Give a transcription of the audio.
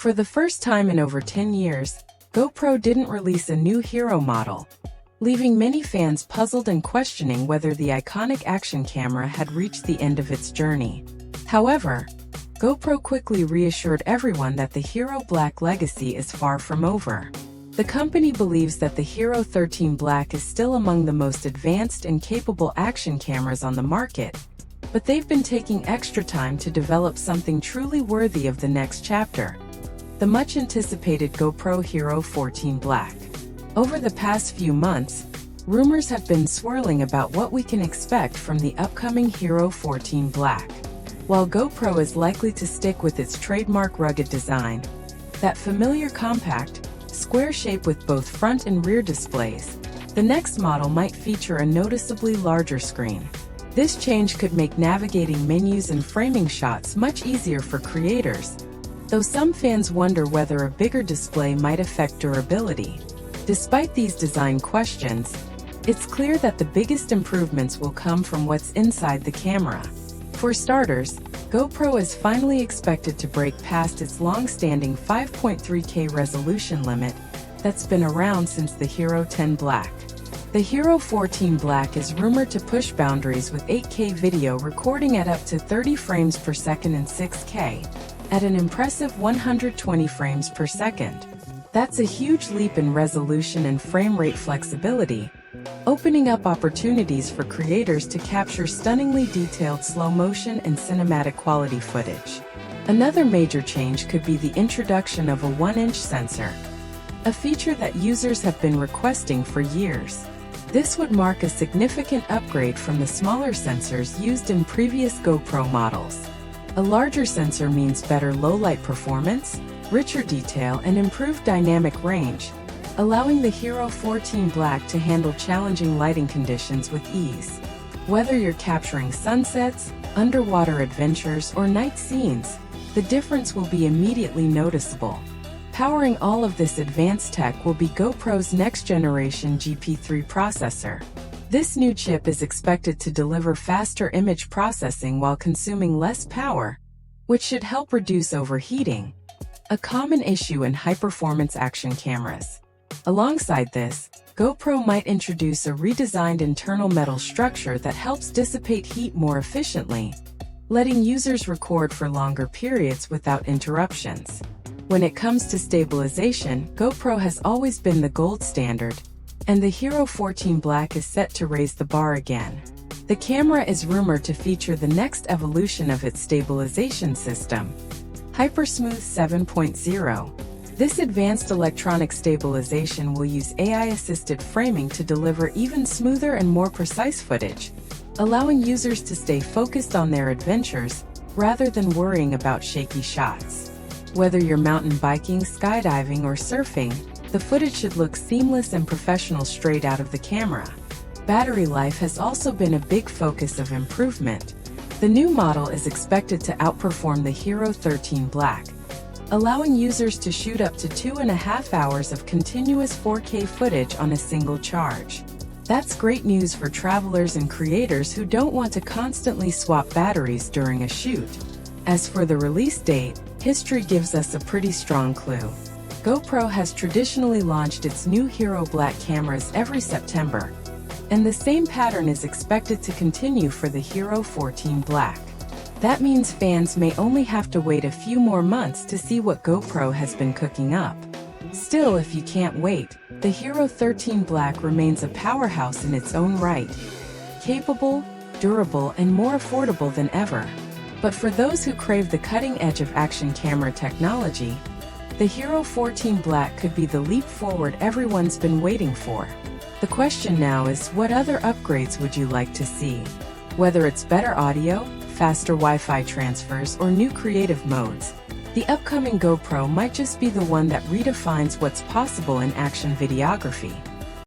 For the first time in over 10 years, GoPro didn't release a new Hero model, leaving many fans puzzled and questioning whether the iconic action camera had reached the end of its journey. However, GoPro quickly reassured everyone that the Hero Black legacy is far from over. The company believes that the Hero 13 Black is still among the most advanced and capable action cameras on the market, but they've been taking extra time to develop something truly worthy of the next chapter: the much-anticipated GoPro Hero 14 Black. Over the past few months, rumors have been swirling about what we can expect from the upcoming Hero 14 Black. While GoPro is likely to stick with its trademark rugged design, that familiar compact, square shape with both front and rear displays, the next model might feature a noticeably larger screen. This change could make navigating menus and framing shots much easier for creators, though some fans wonder whether a bigger display might affect durability. Despite these design questions, it's clear that the biggest improvements will come from what's inside the camera. For starters, GoPro is finally expected to break past its long-standing 5.3K resolution limit that's been around since the Hero 10 Black. The Hero 14 Black is rumored to push boundaries with 8K video recording at up to 30 frames per second and 6K at an impressive 120 frames per second. That's a huge leap in resolution and frame rate flexibility, opening up opportunities for creators to capture stunningly detailed slow-motion and cinematic quality footage. Another major change could be the introduction of a 1-inch sensor, a feature that users have been requesting for years. This would mark a significant upgrade from the smaller sensors used in previous GoPro models. A larger sensor means better low-light performance, richer detail, and improved dynamic range, allowing the Hero 14 Black to handle challenging lighting conditions with ease. Whether you're capturing sunsets, underwater adventures, or night scenes, the difference will be immediately noticeable. Powering all of this advanced tech will be GoPro's next-generation GP3 processor. This new chip is expected to deliver faster image processing while consuming less power, which should help reduce overheating, a common issue in high-performance action cameras. Alongside this, GoPro might introduce a redesigned internal metal structure that helps dissipate heat more efficiently, letting users record for longer periods without interruptions. When it comes to stabilization, GoPro has always been the gold standard, and the Hero 14 Black is set to raise the bar again. The camera is rumored to feature the next evolution of its stabilization system, HyperSmooth 7.0. This advanced electronic stabilization will use AI-assisted framing to deliver even smoother and more precise footage, allowing users to stay focused on their adventures rather than worrying about shaky shots. Whether you're mountain biking, skydiving, or surfing, the footage should look seamless and professional straight out of the camera. Battery life has also been a big focus of improvement. The new model is expected to outperform the Hero 13 Black, allowing users to shoot up to 2.5 hours of continuous 4K footage on a single charge. That's great news for travelers and creators who don't want to constantly swap batteries during a shoot. As for the release date, history gives us a pretty strong clue. GoPro has traditionally launched its new Hero Black cameras every September, and the same pattern is expected to continue for the Hero 14 Black. That means fans may only have to wait a few more months to see what GoPro has been cooking up. Still, if you can't wait, the Hero 13 Black remains a powerhouse in its own right, capable, durable, and more affordable than ever. But for those who crave the cutting edge of action camera technology, the Hero 14 Black could be the leap forward everyone's been waiting for. The question now is, what other upgrades would you like to see? Whether it's better audio, faster Wi-Fi transfers, or new creative modes, the upcoming GoPro might just be the one that redefines what's possible in action videography.